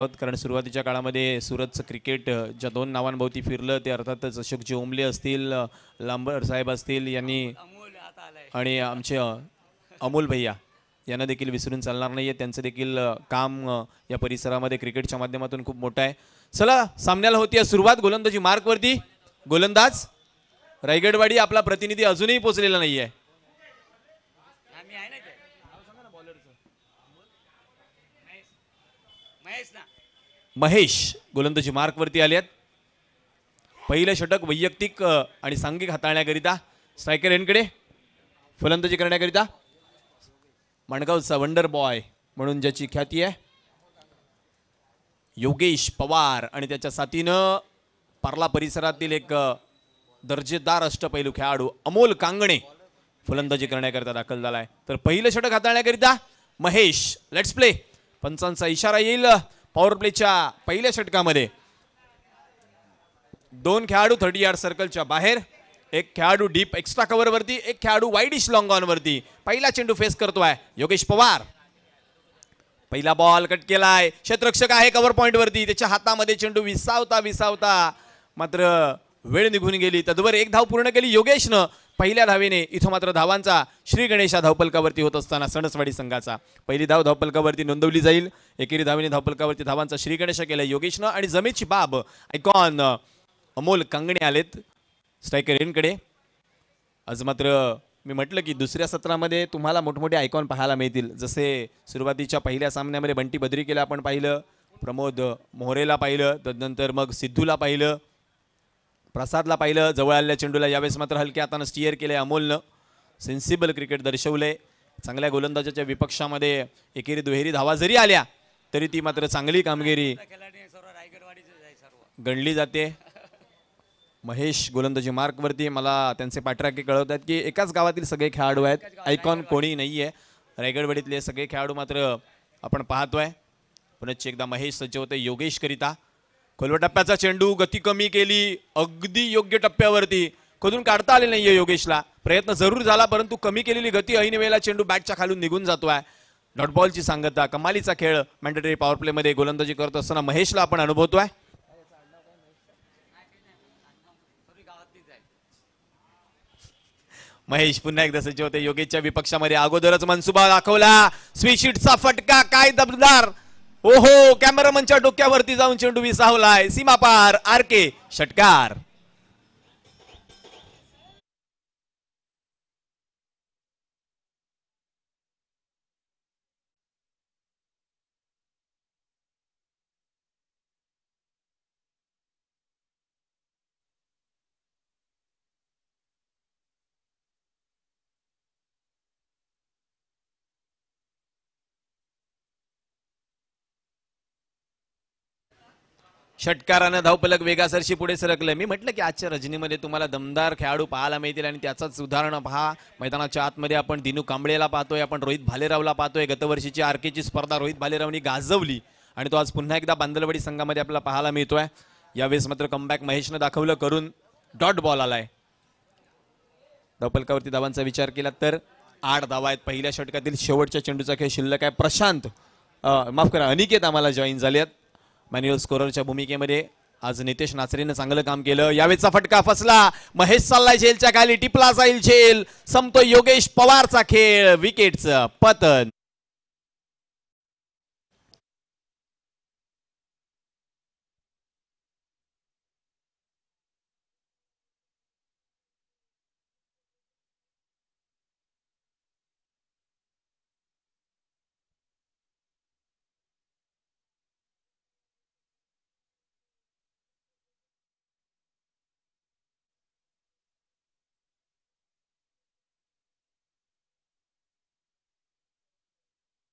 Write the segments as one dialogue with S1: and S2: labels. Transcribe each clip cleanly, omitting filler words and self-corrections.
S1: कारण सुरुवातीच्या काळामध्ये सुरतचं क्रिकेट ज्या दोन नावांभोवती फिरलं ते अर्थातच अशोकजी ओंबले असतील, लांबर साहेब असतील यांनी आणि आमचे अमोल भैया यांना देखील विसरून चालणार नाहीये. त्यांचं देखील काम या परिसरामध्ये क्रिकेटच्या माध्यमातून खूप मोठं आहे. चला सामन्याला होती सुरुवात. गोलंदाजी मार्कवरती गोलंदाज रायगडवाडी. आपला प्रतिनिधी अजूनही पोहोचलेला नाहीये. महेश गोलंदाजी मार्कवरती आलेत. पहिलं षटक वैयक्तिक आणि सांघिक हाताळण्याकरिता स्ट्रायकर एनकडे फलंदाजी करण्याकरिता माणगावचा वंडर बॉय म्हणून ज्याची ख्याती आहे योगेश पवार आणि त्याच्या साथीनं पार्ला परिसरातील एक दर्जेदार अष्टपैलू खेळाडू अमोल कांगणे फलंदाजी करण्याकरिता दाखल झालाय. तर पहिलं षटक हाताळण्याकरिता महेश. Let's play. पंचांचा इशारा येईल. पॉवर प्लेच्या पहिल्या षटकामध्ये दोन खेळाडू 30 यार्ड सर्कलच्या बाहेर, एक खेळाडू डीप एक्स्ट्रा कव्हर वरती, एक खेळाडू वाईडिश लॉंग ऑन वरती. पहिला चेंडू फेस करतोय योगेश पवार. पहिला बॉल कट केलाय. क्षेत्ररक्षक आहे कव्हर पॉइंट वरती. त्याच्या हातामध्ये चेंडू विसावता मात्र वेळ निघून गेली. तदवर एक धाव पूर्ण केली योगेशनं पहिल्या धावेने. इथं मात्र धावांचा श्री गणेशा धावपलकावरती होत असताना सणसवाडी संघाचा पहिली धाव धावपलकावरती नोंदवली जाईल. एकेरी धावेने धावपलकावरती धावांचा श्री गणेशा केला योगेशनं. आणि जमेची बाब आयकॉन अमोल कांगणे आलेत स्ट्रायकर एनकडे. आज मात्र मी म्हटलं की दुसऱ्या सत्रामध्ये तुम्हाला मोठमोठे आयकॉन पाहायला मिळतील. जसे सुरुवातीच्या पहिल्या सामन्यामध्ये बंटी बद्रिकेला आपण पाहिलं, प्रमोद मोहरेला पाहिलं, तदनंतर मग सिद्धूला पाहिलं, प्रसादला पाहिलं. जवळ आलेल्या चेंडूला यावेळेस मात्र हलक्या हातानं स्टिअर केलंय अमोलनं. Sensible cricket दर्शवलंय. चांगल्या गोलंदाजाच्या विपक्षामध्ये एकेरी दुहेरी धावा जरी आल्या तरी ती मात्र चांगली कामगिरी गणली जाते. महेश गोलंदाजी मार्कवरती. मला त्यांचे पाठराखी कळवतात की एकाच गावातील सगळे खेळाडू आहेत, आयकॉन कोणी नाहीये. रायगडवाडीतले सगळे खेळाडू मात्र आपण पाहतोय. पुनश्च एकदा महेश सज्ज होते योगेश करिता. खोलवा टप्प्याचा चेंडू गती कमी केली. अगदी योग्य टप्प्यावरती खोदून काढता आले नाहीये योगेशला. प्रयत्न जरूर झाला परंतु कमी केलेली गती ऐन वेळेला चेंडू बॅटच्या खालून निघून जातोय. डॉट बॉलची सांगता. कमालीचा खेळ मॅन्डेटरी पॉवर प्ले मध्ये गोलंदाजी करत असताना महेशला आपण अनुभवतोय. महेश पुन्हा एकदा सज्ज होते योगेशच्या विपक्षामध्ये. अगोदरच मनसुबा दाखवला. स्वीशीटचा फटका काय दबदार. ओहो, कॅमेरामनच्या डोक्यावरती जाऊन चेंडू विसावलाय. सीमापार आरके षटकार. षटकारानं धावपलक वेगासरशी पुढे सरकलं. मी म्हटलं की आजच्या रजनीमध्ये तुम्हाला दमदार खेळाडू पाहायला मिळतील आणि त्याचाच उदाहरण पहा. मैदानाच्या आतमध्ये आपण दिनू कांबळेला पाहतोय, आपण रोहित भालेरावला पाहतोय. गतवर्षीची आरकेची स्पर्धा रोहित भालेरावनी गाजवली आणि तो आज पुन्हा एकदा बांदलवाडी संघामध्ये आपल्याला पाहायला मिळतोय. यावेळेस मात्र कमबॅक महेशनं दाखवलं करून डॉट बॉल आलाय. धावपलकावरती धावांचा विचार केला तर 8 धावा आहेत. पहिल्या षटकातील शेवटच्या चेंडूचा खेळ शिल्लक आहे. प्रशांत माफ करा अनिकेत आम्हाला जॉईन झाले आहेत मॅन्युअल स्कोररच्या भूमिकेमध्ये. आज नितेश नाचरेनं चांगलं काम केलं. यावेळेचा फटका फसला. महेश चाललाय झेलच्या खाली. टिपला जाईल झेल. संपतो योगेश पवारचा खेळ. विकेटचं पतन.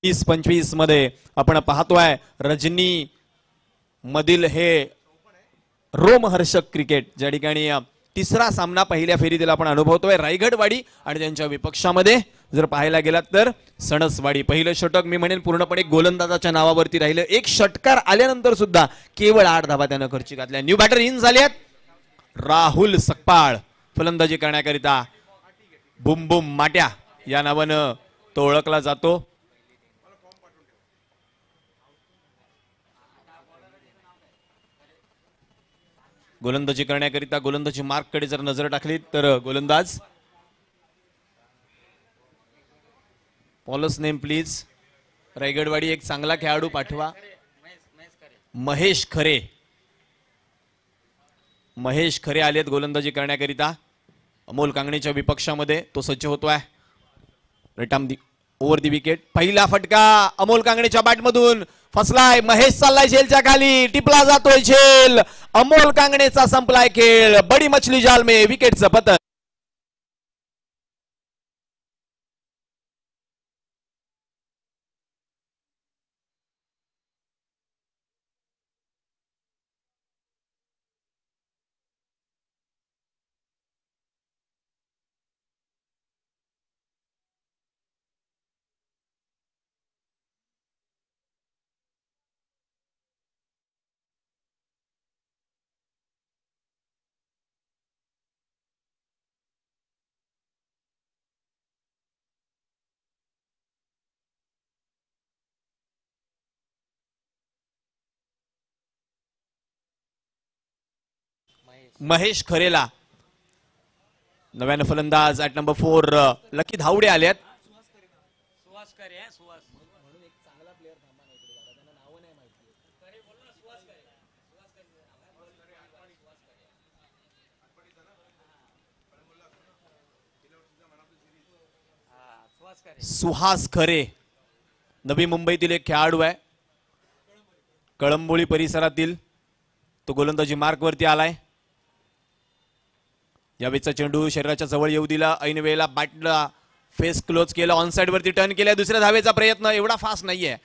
S1: वीस 25 मध्ये आपण पाहतोय रजनी मधील हे रोमहर्षक क्रिकेट. ज्या ठिकाणी तिसरा सामना पहिल्या फेरीतील आपण अनुभवतोय. रायगडवाडी आणि त्यांच्या विपक्षामध्ये जर पाहायला गेलात तर सणसवाडी. पहिलं षटक मी म्हणेन पूर्णपणे गोलंदाजाच्या नावावरती राहिलं. एक षटकार आल्यानंतर सुद्धा केवळ 8 धावा त्यानं खर्ची घातल्या. न्यू बॅटर इन झालेत. राहुल सकपाळ फलंदाजी करण्याकरिता. बुम बुम माट्या या नावानं तो ओळखला जातो. गोलंदाजी करण्याकरिता गोलंदाजी मार्ककडे जर नजर टाकली तर गोलंदाज पॉलस नेम प्लीज. रायगडवाडी एक चांगला खेळाडू पाठवा. महेश खरे. महेश खरे आलेत गोलंदाजी करण्याकरिता. अमोल कांगणेच्या विपक्षामध्ये तो सज्ज होतोय. Return the over the wicket. पहिला फटका अमोल कांगणेच्या बॅटमधून फसलाय. महेश चाललाय झेलच्या खाली. टिपला जातोय झेल. अमोल कांगणेचा संपलाय खेळ. बडी मछली जाल में विकेटचं पतन. महेश खरेला नव्यानं फलंदाज ॲट नंबर 4 लकी धावडे आल्यात. सुहास खरे नवी मुंबईतील एक खेळाडू आहे. कळंबोळी परिसरातील तो गोलंदाजी मार्कवरती आलाय. यावेळीचा चेंडू शरीराच्या जवळ येऊ दिला. ऐन वेळेला बॅटला फेस क्लोज केलं. ऑन साइड वरती टर्न केला. दुसऱ्या धावेचा प्रयत्न. एवढा फास्ट नाहीये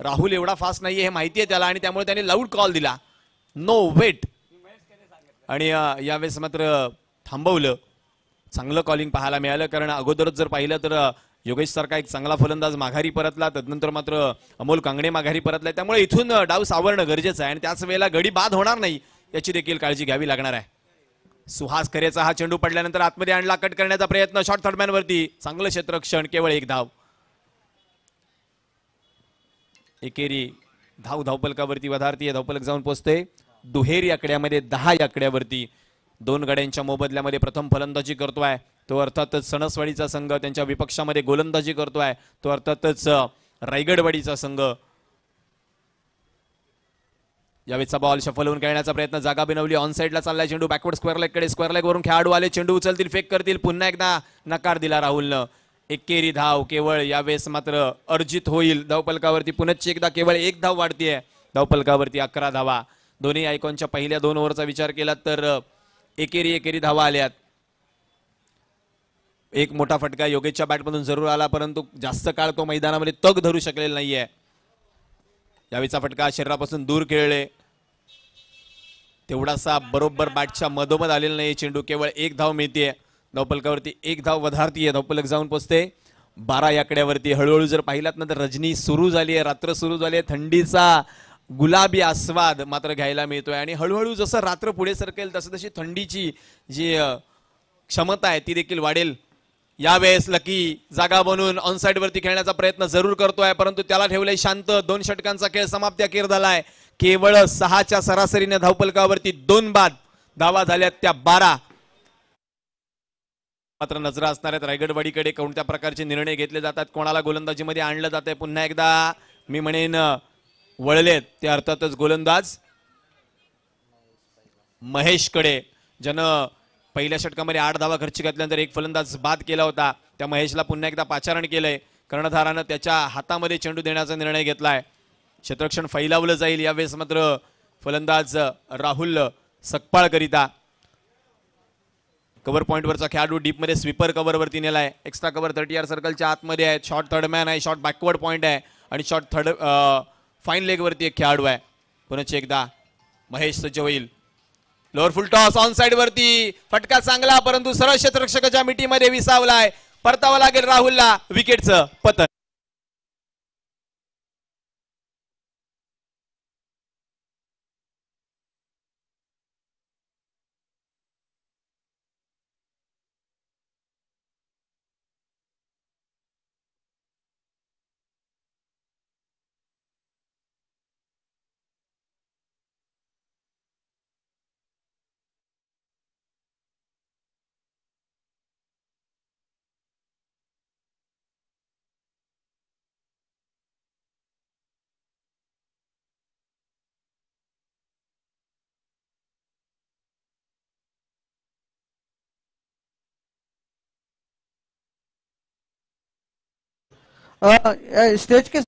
S1: राहुल, एवढा फास्ट नाहीये हे माहिती आहे त्याला आणि त्यामुळे त्याने लाऊड कॉल दिला. No wait. आणि यावेळेस मात्र थांबवलं. चांगलं कॉलिंग पाहायला मिळालं कारण अगोदरच जर पाहिलं तर योगेश सारखा एक चांगला फलंदाज माघारी परतला. तदनंतर मात्र अमोल कांगणे माघारी परतलाय. त्यामुळे इथून डाव सावरणं गरजेचं आहे आणि त्याच वेळेला गडी बाद होणार नाही याची देखील काळजी घ्यावी लागणार आहे. सुहास खरेचा हा चेंडू पडल्यानंतर आतमध्ये आणला. कट करण्याचा प्रयत्न. शॉर्ट थर्डमॅन वरती चांगलं क्षेत्ररक्षण. केवळ एक धाव. एकेरी धावपलकावरती वधारतीय धावपलक जाऊन पोहोचते. दुहेरी आकड्यामध्ये 10 आकड्यावरती 2 गड्यांच्या मोबदल्यामध्ये प्रथम फलंदाजी करतोय तो अर्थातच सणसवाडीचा संघ. त्यांच्या विपक्षामध्ये गोलंदाजी करतोय तो अर्थातच रायगडवाडीचा संघ. यावेळेचा बॉल शफल होऊन खेळण्याचा प्रयत्न. जागा बनवली. ऑन साइडला चाललाय चेंडू. बॅकवर्ड स्क्वेअर लेग कडे. स्क्वेअर लेग वरून खेळाडू आले. चेंडू उचलतील. फेक करतील. पुन्हा एकदा नकार दिला राहुलनं. एकेरी धाव केवळ. यावेळेस मात्र अर्जित होईल धावपलकावरती. पुनश्च एकदा केवळ एक धाव वाढतीये धावपलकावरती. 11 धावा. दोन्ही आयकॉनच्या पहिल्या 2 ओव्हरचा विचार केला तर एकेरी धावा आल्यात. एक मोठा फटका योगेशच्या बॅटमधून जरूर आला परंतु जास्त काळ तो मैदानामध्ये तग धरू शकलेला नाहीये. यावेळीचा फटका शरीरापासून दूर खेळले. तेवढासा बरोबर बॅटच्या मधोमध आलेला नाही चेंडू. केवळ एक धाव मिळतीये धावपलकावरती. एक धाव वधारतीये. धावपलक जाऊन पोचते 12 आकड्यावरती. हळूहळू जर पाहिलात ना तर रजनी सुरू झाली आहे. रात्र सुरू झाली आहे. थंडीचा गुलाबी आस्वाद मात्र घ्यायला मिळतोय आणि हळूहळू जसं रात्र पुढे सरकेल तसं तशी थंडीची जी क्षमता आहे ती देखील वाढेल. यावेळेस लकी जागा बनवून ऑन साइड वरती खेळण्याचा प्रयत्न जरूर करतोय परंतु त्याला ठेवलंय शांत. 2 षटकांचा खेळ समाप्ती अखेर झालाय. केवळ 6च्या सरासरीने धावपलकावरती 2 बाद धावा झाल्यात त्या 12. मात्र नजर असणार आहेत रायगडवाडीकडे. कोणत्या प्रकारचे निर्णय घेतले जातात. कोणाला गोलंदाजीमध्ये आणलं जात आहे. पुन्हा एकदा मी म्हणेन वळलेत ते अर्थातच गोलंदाज महेशकडे ज्यानं पहिल्या षटकामध्ये 8 धावा खर्ची घातल्यानंतर एक फलंदाज बाद केला होता. त्या महेशला पुन्हा एकदा पाचारण केलंय. कर्णधारानं त्याच्या हातामध्ये चेंडू देण्याचा निर्णय घेतलाय. क्षेत्ररक्षण फैलावलं जाईल. यावेळेस मात्र फलंदाज राहुल सकपाळ करिता. कव्हर पॉइंटवरचा खेळाडू डीपमध्ये स्वीपर कव्हरवरती नेलाय. एक्स्ट्रा कव्हर 30 यार्ड सर्कलच्या आतमध्ये आहे. शॉर्ट थर्डमॅन आहे. शॉर्ट बॅकवर्ड पॉइंट आहे आणि शॉर्ट फाईन लेग वरती एक खेळाडू आहे. पुन्हा एकदा महेश सज्ज होईल. Lower full toss on side वरती. फटका चांगला परंतु सरळ क्षेत्ररक्षकाच्या मिठीमध्ये विसावलाय. परतावं लागेल राहुलला. विकेटचं पतन.
S2: स्टेज के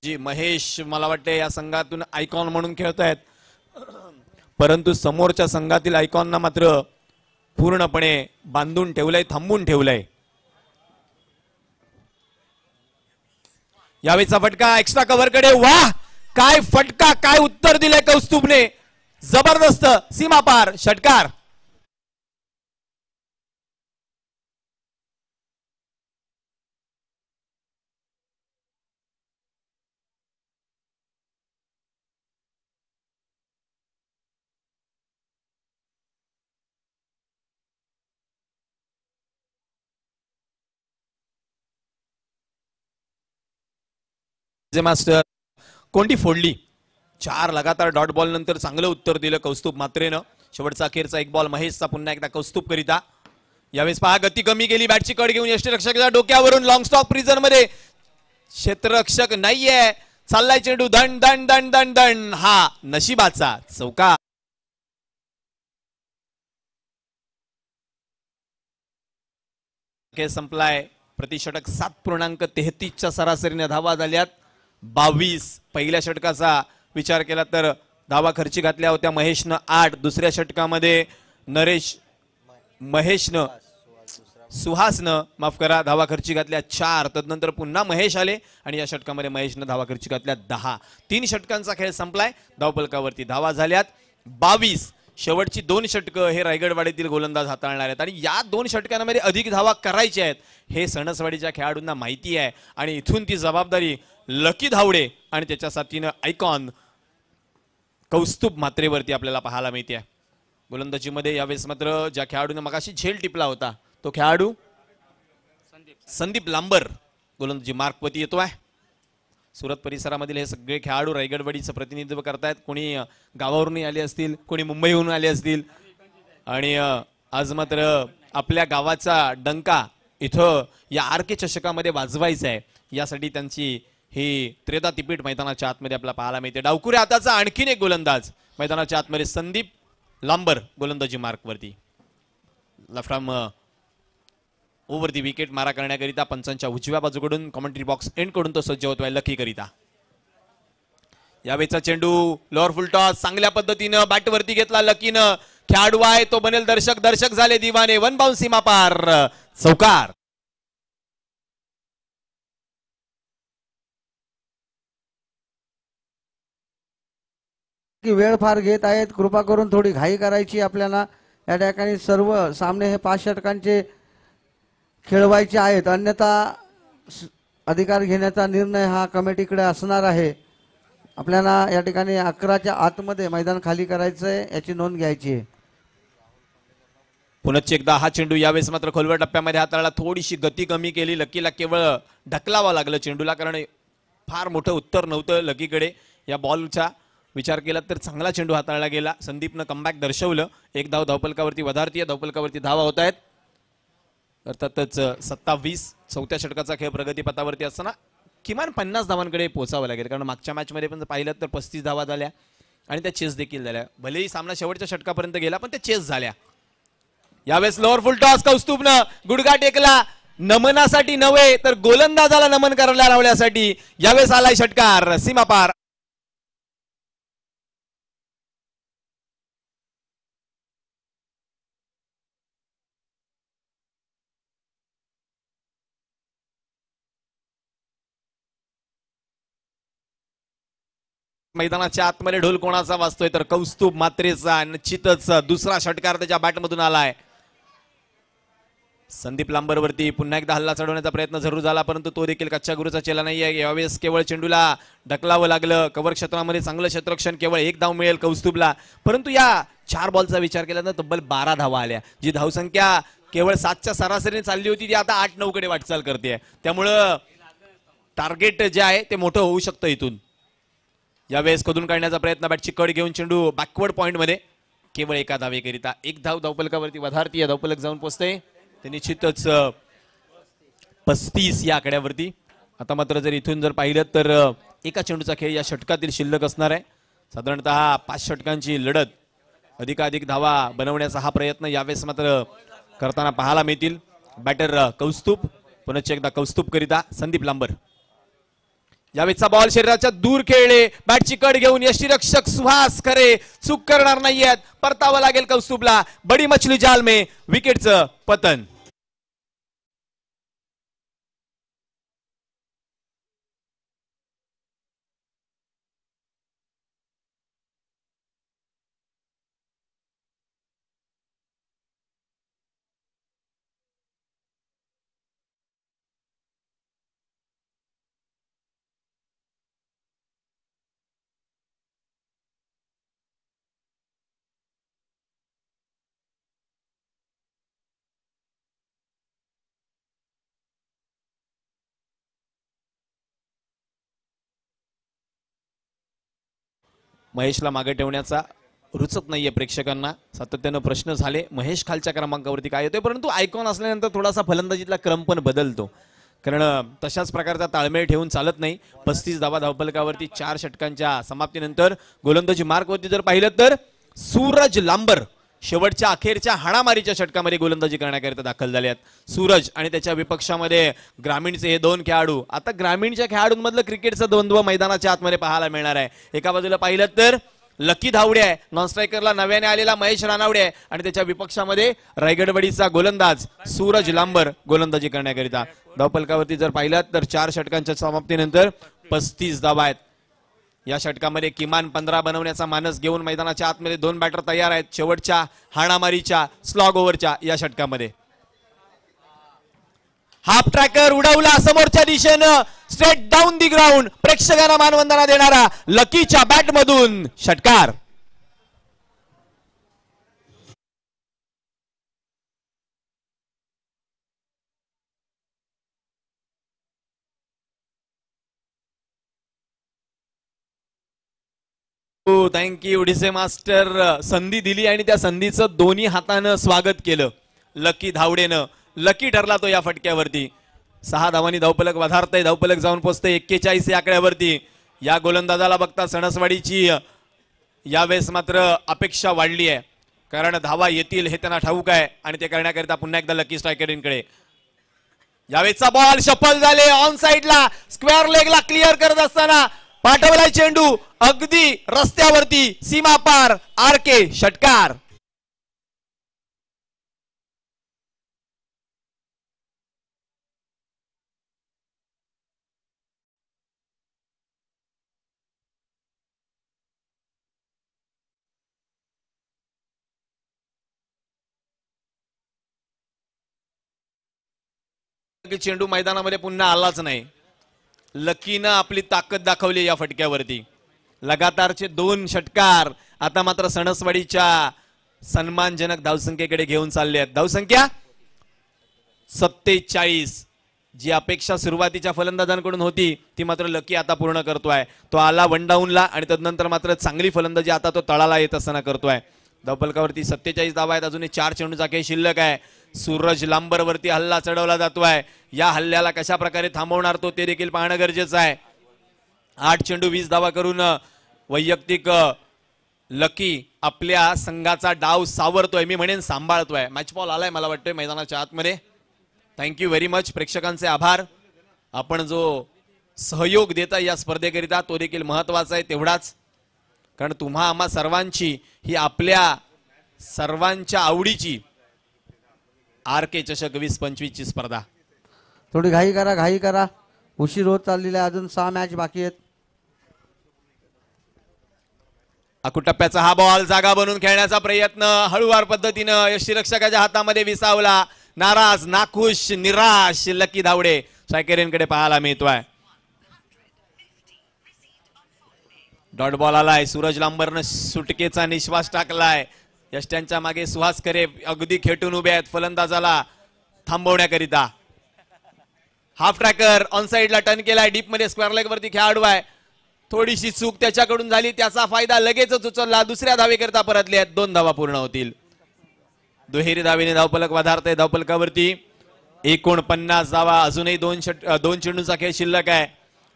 S1: जी महेश मला वाटते या संघातून आयकॉन म्हणून खेळतायत, परंतु समोरच्या संघातील आयकॉनना मात्र पूर्णपणे बांधून ठेवलंय, थांबून ठेवलंय. यावेळीचा फटका एक्स्ट्रा कव्हर कडे. वाह काय फटका, काय उत्तर दिलंय कौस्तुभने, जबरदस्त सीमापार षटकार. मास्टर कोणती फोडली, 4 लगातार डॉट बॉल नंतर चांगलं उत्तर दिलं कौस्तुभ मात्रेनं. शेवटचा अखेरचा एक बॉल महेशचा पुन्हा एकदा कौस्तुभ करिता. यावेळेस पहा गती कमी केली, बॅटची कड घेऊन यष्टीरक्षकाच्या डोक्यावरून लॉंग स्टॉक प्रिझन मध्ये. क्षेत्ररक्षक नाहीये, चाललाय चेंडू, दंड दंड दंड दंड दंड, हा नशिबाचा चौका. खेळ संपलाय. प्रतिषटक 7.33च्या सरासरीने धावा झाल्यात. 22. पहिल्या षटकाचा विचार केला तर धावा खर्ची घातल्या होत्या महेशनं 8. दुसऱ्या षटकामध्ये महेशनं सुहासनं माफ करा धावा खर्ची घातल्या 4. तदनंतर पुन्हा महेश आले आणि या षटकामध्ये महेशनं धावा खर्ची घातल्या 10. 3 षटकांचा खेळ संपलाय. धावफलकावरती धावा झाल्यात 22. शेवटची 2 षटकं हे रायगडवाडीतील गोलंदाज हाताळणार आहेत आणि या 2 षटकांमध्ये अधिक धावा करायच्या आहेत हे सणसवाडीच्या खेळाडूंना माहिती आहे आणि इथून ती जबाबदारी लकी धावडे आणि त्याच्या साथीनं आयकॉन कौस्तुभ मात्रेवरती आपल्याला पाहायला मिळते. गोलंदाजीमध्ये यावेळेस मात्र ज्या खेळाडूने मगाशी झेल टिपला होता तो खेळाडू संदीप लांबर गोलंदाजी मार्कवरती येतोय. सुरत परिसरामधील हे सगळे खेळाडू रायगडवाडीचं प्रतिनिधित्व करतायत. कोणी गावावरून आले असतील, कोणी मुंबईहून आले असतील आणि आज मात्र आपल्या गावाचा डंका इथं या आर.के. चषकामध्ये वाजवायचा आहे. यासाठी त्यांची ही त्रेधा तिपीट मैदानाच्या आतमध्ये आपल्याला पाहायला मिळते. डावकुऱ्या हाताचा आणखीन एक गोलंदाज मैदानाच्या आतमध्ये संदीप लांबर गोलंदाजी मार्कवरती. फ्रॉम ओव्हर दी विकेट मारा करण्याकरिता पंचांच्या उजव्या बाजूकडून कॉमेंट्री बॉक्स एंड कडून तो सज्ज होतोय लकी करिता. यावेळेचा चेंडू लोअर फुल टॉस चांगल्या पद्धतीनं बॅटवरती घेतला लकीनं. खेळाडू आहे तो बनेल दर्शक, दर्शक झाले दिवाने. 1 बाउंस सीमा पार, चौकार.
S2: की वेळ फार घेत आहेत, कृपा करून थोडी घाई करायची आपल्याला. या ठिकाणी सर्व सामने हे 5 षटकांचे खेळवायचे आहेत, अन्यथा अधिकार घेण्याचा निर्णय हा कमिटीकडे असणार आहे. आपल्याला या ठिकाणी 11च्या आतमध्ये मैदान खाली करायचं आहे, याची नोंद घ्यायची आहे.
S1: पुनश्च एकदा हा चेंडू यावेळेस मात्र खोलवर टप्प्यामध्ये हाताळला, थोडीशी गती कमी केली, लकीला केवळ ढकलावं लागलं चेंडूला, कारण फार मोठं उत्तर नव्हतं लकीकडे. या बॉलचा विचार केला तर चांगला चेंडू हाताळला गेला. संदीपनं कमबॅक दर्शवलं, एक धाव धावपलकावरती वधारतीय, धावपलकावरती धावा होत आहेत. अर्थातच 27 चौथ्या षटकाचा खेळ प्रगतीपथावरती असताना किमान 50 धावांकडे पोहोचावं लागेल, कारण मागच्या मॅचमध्ये पण पाहिलं तर 35 धावा झाल्या आणि त्या चेस देखील झाल्या. भलेही सामना शेवटच्या षटकापर्यंत गेला पण त्या चेस झाल्या. यावेळेस लोअर फुल टॉस कौस्तुभनं गुडघा टेकला, नमनासाठी नव्हे तर गोलंदाजाला नमन करायला लावण्यासाठी. यावेळेस आलाय षटकार सीमापार. मैदानाच्या आतमध्ये ढोल कोणाचा वाजतोय तर कौस्तुभ मात्रेचा. निश्चितच दुसरा षटकार त्याच्या बॅटमधून आलाय. संदीप लांबरवरती पुन्हा एकदा हल्ला चढवण्याचा प्रयत्न जरूर झाला, परंतु तो देखील कच्च्या गुरुचा चेला नाहीये. यावेळेस केवळ चेंडूला ढकलावं लागलं. कव्हर क्षेत्रामध्ये चांगलं क्षेत्ररक्षण, केवळ एक धाव मिळेल कौस्तुभला. परंतु या 4 बॉलचा विचार केला तर तब्बल 12 धावा आल्या. जी धावसंख्या केवळ 7च्या सरासरीने चालली होती ती आता 8-9 कडे वाटचाल करते. त्यामुळं टार्गेट जे आहे ते मोठं होऊ शकतं इथून. यावेळेस कधून काढण्याचा प्रयत्न, बॅटची कड घेऊन चेंडू बॅकवर्ड पॉइंट मध्ये, केवळ एका धावेकरिता. एक धाव धावपलकावरती वधारतीय, धावपलक जाऊन पोहोचते ते निश्चितच 35 या आकड्यावरती. आता मात्र जर इथून जर पाहिलं तर एका चेंडूचा खेळ या षटकातील शिल्लक असणार आहे. साधारणतः 5 षटकांची लढत, अधिकाधिक धावा बनवण्याचा हा प्रयत्न यावेळेस मात्र करताना पाहायला मिळतील. बॅटर कौस्तुभ, पुनश्च एकदा कौस्तुभ करिता संदीप लांबर. यावेळेचा बॉल शरीराच्या दूर खेळले, बॅटची कड घेऊन यष्टीरक्षक सुहास खरे चूक करणार नाहीयेत. परतावं लागेल कौस्तुभला. बडी मछली जाल में विकेटचं पतन. महेशला मागे ठेवण्याचा रुचत नाहीये प्रेक्षकांना. सातत्यानं प्रश्न झाले महेश खालच्या क्रमांकावरती काय येतोय, परंतु आयकॉन असल्यानंतर थोडासा फलंदाजीतला क्रम पण बदलतो, कारण तशाच प्रकारचा ताळमेळ ठेवून चालत नाही. 35 धावा धावपलकावरती 4 षटकांच्या समाप्तीनंतर. गोलंदाजी मार्कवरती जर पाहिलं तर सूरज लांबर शेवटच्या अखेरच्या हाणामारीच्या षटकामध्ये गोलंदाजी करण्याकरिता दाखल झाले आहेत. सूरज आणि त्याच्या विपक्षामध्ये ग्रामीणचे हे 2 खेळाडू. आता ग्रामीणच्या खेळाडूंमधलं क्रिकेटचं द्वंद्व मैदानाच्या आतमध्ये पाहायला मिळणार आहे. एका बाजूला पाहिलं तर लकी धावडे आहे, नॉन स्ट्रायकरला नव्याने आलेला महेश रानावडे आहे, आणि त्याच्या विपक्षामध्ये रायगडवाडीचा गोलंदाज सूरज लांबर गोलंदाजी करण्याकरिता. धावपलकावरती जर पाहिलं तर 4 षटकांच्या समाप्तीनंतर 35 धावा आहेत. या षटकामध्ये किमान 15 बनवण्याचा मानस घेऊन मैदानाच्या आतमध्ये 2 बॅटर तयार आहेत शेवटच्या हाणामारीच्या स्लॉग ओव्हरच्या या षटकामध्ये. हाफ ट्रॅकर उडवला समोरच्या दिशेनं, स्ट्रेट डाऊन दी ग्राउंड. प्रेक्षकांना मानवंदना देणारा लकीच्या बॅट मधून षटकार. थँक्यू डीसे मास्टर. संधी दिली आणि त्या संधीचं दोन्ही हातानं स्वागत केलं लकी धावडेनं. लकी ठरला तो या फटक्यावरती. 6 धावांनी धावपलक वधारतय, धावपलक जाऊन पोहोचतंय 41 या आकड्यावरती. या गोलंदाजाला बघता सणसवाडीची यावेळेस मात्र अपेक्षा वाढली आहे, कारण धावा येतील हे त्यांना ठाऊक आहे, आणि ते करण्याकरिता पुन्हा एकदा लकी स्ट्रायकरींकडे. यावेळेचा बॉल शफल झाले, ऑन साइडला स्क्वेअर लेगला क्लिअर करत असताना पाठवलाय चेंडू अगदी रस्त्यावरती, सीमा पार. आरके षटकार. चेंडू मैदानामध्ये पुन्हा आलाच नाही. लकीनं आपली ताकद दाखवली या फटक्यावरती. लगातारचे 2 षटकार. आता मात्र सणसवाडीच्या सन्मानजनक धावसंख्येकडे घेऊन चालले आहेत. धावसंख्या 47. जी अपेक्षा सुरुवातीच्या फलंदाजांकडून होती ती मात्र लकी आता पूर्ण करतोय. तो आला वन डाऊनला आणि तदनंतर मात्र चांगली फलंदाजी आता तो तळाला येत असताना करतोय. धावफलकावरती 47 धावा आहेत. अजूनही 4 चेंडूचा खेळ शिल्लक आहे. सूरज लांबर वरती हल्ला चढवला जातोय. या हल्ल्याला कशा प्रकारे थांबवणार तो ते देखील पाहणं गरजेचं आहे. 8 चेंडू 20 धावा करून वैयक्तिक लकी आपल्या संघाचा डाव सावरतोय, मी म्हणेन सांभाळतोय. मॅच बॉल आलाय मला वाटतंय मैदानाच्या आतमध्ये. Thank you very much. प्रेक्षकांचे आभार. आपण जो सहयोग देता या स्पर्धेकरिता तो देखील महत्वाचा आहे तेवढाच, कारण तुम्हा आम्हा सर्वांची ही आपल्या सर्वांच्या आवडीची RK चषक 2025 ची स्पर्धा.
S2: थोडी घाई करा, उशीर होत चाललेला आहे. अजून 6 मॅच बाकी आहेत.
S1: अकुटप्प्याचा हा बॉल जागा बनवून खेळण्याचा प्रयत्न हळूवार पद्धतीनं यष्टीरक्षकाच्या हातामध्ये विसावला. नाराज, नाखुश, निराश लकी धावडे स्ट्रायकरेनकडे पाहायला मिळतोय. डॉट बॉल आलाय. सूरज लांबरनं सुटकेचा निश्वास टाकलाय. यष्ट्यांच्या मागे सुहास खरे अगदी खेटून उभे आहेत फलंदाजाला थांबवण्याकरिता. हाफ ट्रॅकर ऑन साइडला टर्न केलाय. डीप मध्ये स्क्वेअर लेग वरती खेळाडू आहे. थोडीशी चूक त्याच्याकडून झाली, त्याचा फायदा लगेचच उचलला. दुसऱ्या धावेकरिता परतले आहेत. 2 धावा पूर्ण होतील. दुहेरी धावेने धावफलक वधारतय. धावफलकावरती 49 धावा. अजूनही 2 चेंडूचा खेळ शिल्लक आहे.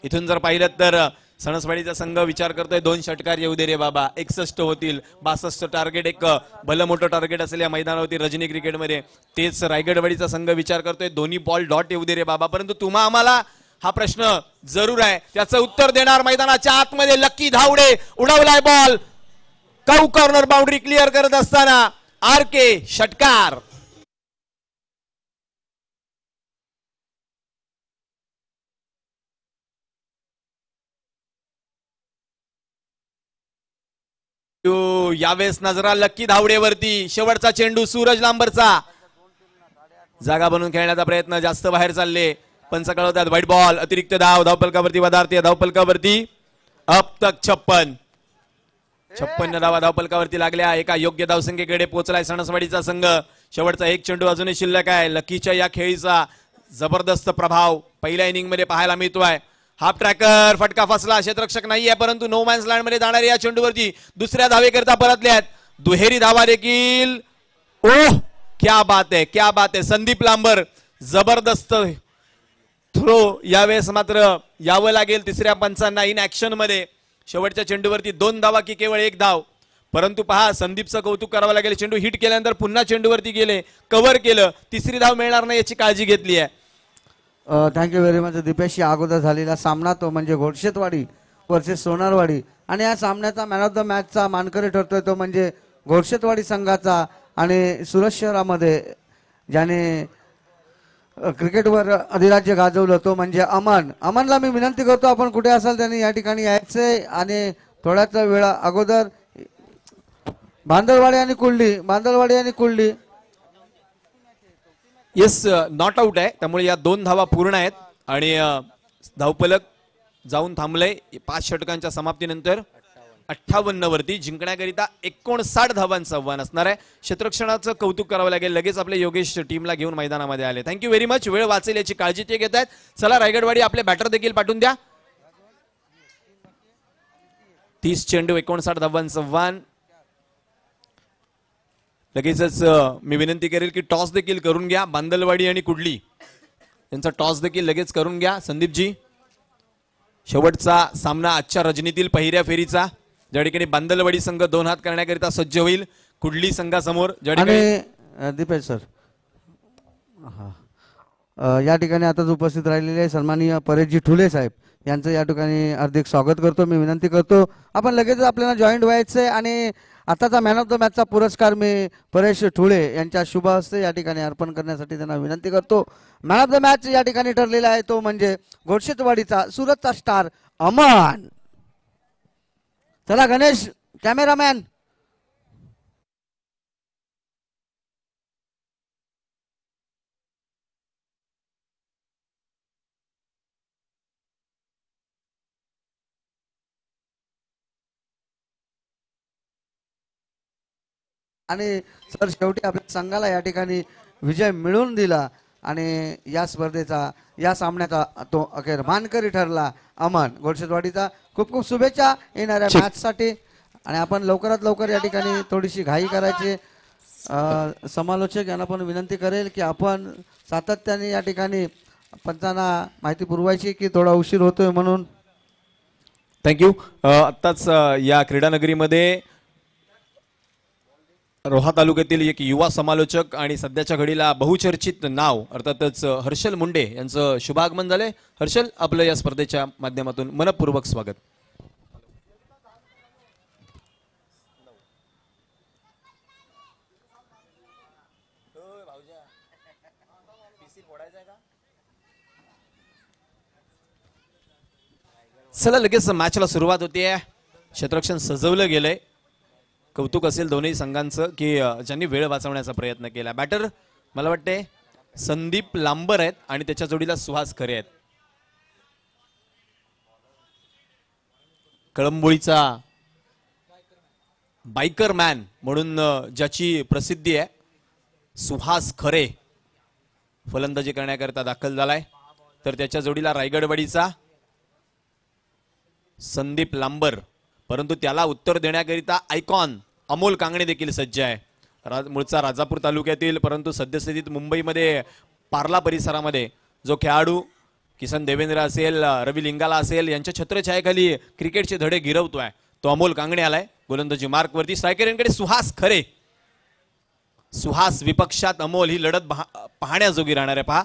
S1: इथून जर पाहिलं तर सणसवाडीचा संघ विचार करतोय 2 षटकार येऊ दे रे बाबा, 61 होतील. 62 टार्गेट एक भलं मोठं टार्गेट असेल या मैदानावरती रजनी क्रिकेटमध्ये. तेच रायगडवाडीचा संघ विचार करतोय दोन्ही बॉल डॉट येऊ दे रे बाबा. परंतु तुम्हा आम्हाला हा प्रश्न जरूर आहे, त्याचं उत्तर देणार मैदानाच्या आतमध्ये लकी धावडे. उडवलाय बॉल. काऊ कॉर्नर बाउंड्री क्लिअर करत असताना RK षटकार. यावेळेस नजरा लकी धावडेवरती. शेवटचा चेंडू सूरज लांबरचा. जागा बनवून खेळण्याचा प्रयत्न जास्त बाहेर चालले. पंच कळवतात व्हाईट बॉल. अतिरिक्त धाव धावफलकावरती वधारते. धावफलकावरती अब तक 56 धावा धावफलकावरती लागल्या. एका योग्य धावसंख्येकडे पोहोचलाय सणसवाडीचा संघ. शेवटचा एक चेंडू अजूनही शिल्लक आहे. लकीच्या या खेळीचा जबरदस्त प्रभाव पहिल्या इनिंग मध्ये पाहायला मिळतोय. हाफ ट्रॅकर फटका फसला. क्षेत्ररक्षक नाहीये, परंतु नो मॅन्स लँड मध्ये जाणाऱ्या या चेंडूवरती दुसऱ्या धावेकरता परतल्यात. दुहेरी धावा देखील. ओह क्या बात है, क्या बात है. संदीप लांबर जबरदस्त थ्रो. यावेळेस मात्र यावं लागेल तिसऱ्या पंचांना इन ऍक्शन मध्ये. शेवटच्या चेंडूवरती 2 धावा की केवळ 1 धाव. परंतु पहा संदीपचं कौतुक करावं लागेल. चेंडू हिट केल्यानंतर पुन्हा चेंडूवरती गेले, कव्हर केलं. तिसरी धाव मिळणार नाही याची काळजी घेतली आहे.
S2: Thank you very much. दीपेशशी अगोदर झालेला सामना तो म्हणजे घोडशेतवाडी वर्सेस सोनारवाडी, आणि या सामन्याचा मॅन ऑफ द मॅचचा मानकरी ठरतोय तो म्हणजे घोडशेतवाडी संघाचा. आणि सुरत शहरामध्ये ज्याने क्रिकेटवर अधिराज्य गाजवलं तो म्हणजे अमनला मी विनंती करतो आपण कुठे असाल त्यांनी या ठिकाणी यायचंय. आणि थोड्याच वेळा अगोदर बांदलवाडी आणि कुर्ली
S1: येस नॉट आउट आहे, त्यामुळे या 2 धावा पूर्ण आहेत. आणि धावफलक जाऊन थांबलंय 5 षटकांच्या समाप्तीनंतर 58 वरती. जिंकण्याकरिता 59 धावांचं आव्हान असणार आहे. क्षेत्ररक्षणाचं कौतुक करावं लागेल. लगेच आपले योगेश टीमला घेऊन मैदानामध्ये आले. Thank you very much. वेळ वाचेल याची काळजी ते घेत आहेत. चला रायगडवाडी आपले बॅटर देखील पाठवून द्या. 30 चेंडू 59 धावांचं आव्हान. लगेचच मी विनंती करेल की टॉस देखील करून घ्या. बांदलवाडी आणि कुडली यांचा टॉस देखील लगेच करून घ्या संदीपजी. शेवटचा सामना आजच्या रजनीतील पहिल्या फेरीचा, ज्या ठिकाणी बांदलवाडी संघ 2 हात करण्याकरिता सज्ज होईल कुडली संघासमोर.
S2: आणि दीपेश सर या ठिकाणी आताच उपस्थित राहिलेले सन्माननीय परेशजी ठुले साहेब यांचं या ठिकाणी हार्दिक स्वागत करतो. मी विनंती करतो आपण लगेच आपल्याला जॉईंट व्हायचंय. आणि आताचा मॅन ऑफ द मॅचचा पुरस्कार मी परेश ठुळे यांच्या शुभ हस्ते या ठिकाणी अर्पण करण्यासाठी त्यांना विनंती करतो. मॅन ऑफ द मॅच या ठिकाणी ठरलेला आहे तो म्हणजे घोडशेतवाडीचा सुरतचा स्टार अमन. चला गणेश कॅमेरामॅन. आणि सर शेवटी आपल्या संघाला या ठिकाणी विजय मिळवून दिला आणि या स्पर्धेचा या सामन्याचा तो अखेर मानकरी ठरला अमन गोडशेदवाडीचा. खूप खूप शुभेच्छा येणाऱ्या मॅचसाठी आणि आपण लवकरात लवकर या ठिकाणी थोडीशी घाई करायची. समालोचक यांना पण विनंती करेल की आपण सातत्याने या ठिकाणी पंचांना माहिती पुरवायची की थोडा उशीर होतोय म्हणून.
S1: थँक्यू. आत्ताच या क्रीडानगरीमध्ये रोहा तालुक्यातील एक युवा समालोचक आणि सध्याच्या घडीला बहुचर्चित नाव अर्थातच हर्षल मुंडे यांचं शुभागमन झाले. हर्षल, आपलं या स्पर्धेच्या माध्यमातून मनपूर्वक स्वागत. चला लगेच मॅचला सुरुवात होतीये. क्षेत्ररक्षण सजवलं गेलंय. कौतुक असेल दोन्ही संघांचं की ज्यांनी वेळ वाचवण्याचा प्रयत्न केला. बॅटर मला वाटते संदीप लांबर आहेत आणि त्याच्या जोडीला सुहास खरे आहेत. कळंबोळीचा बायकर मॅन म्हणून ज्याची प्रसिद्धी आहे सुहास खरे फलंदाजी करण्याकरता दाखल झालाय. तर त्याच्या जोडीला रायगडवाडीचा संदीप लांबर, परंतु त्याला उत्तर देण्याकरिता आयकॉन अमोल कांगणे देखील सज्ज आहे. मूळचा राजापूर तालुक्यातील परंतु सद्यस्थितीत मुंबईमध्ये पार्ला परिसरामध्ये जो खेळाडू किसन देवेंद्र असेल, रवी लिंगाला असेल यांच्या छत्रछायेखाली क्रिकेटचे धडे गिरवतोय तो अमोल कांगणे आलाय. गोलंदाजी मार्कवरती स्ट्रायकर यांकडे सुहास खरे. सुहास विपक्षात अमोल, ही लढत पाहण्याजोगी राहणार आहे. पहा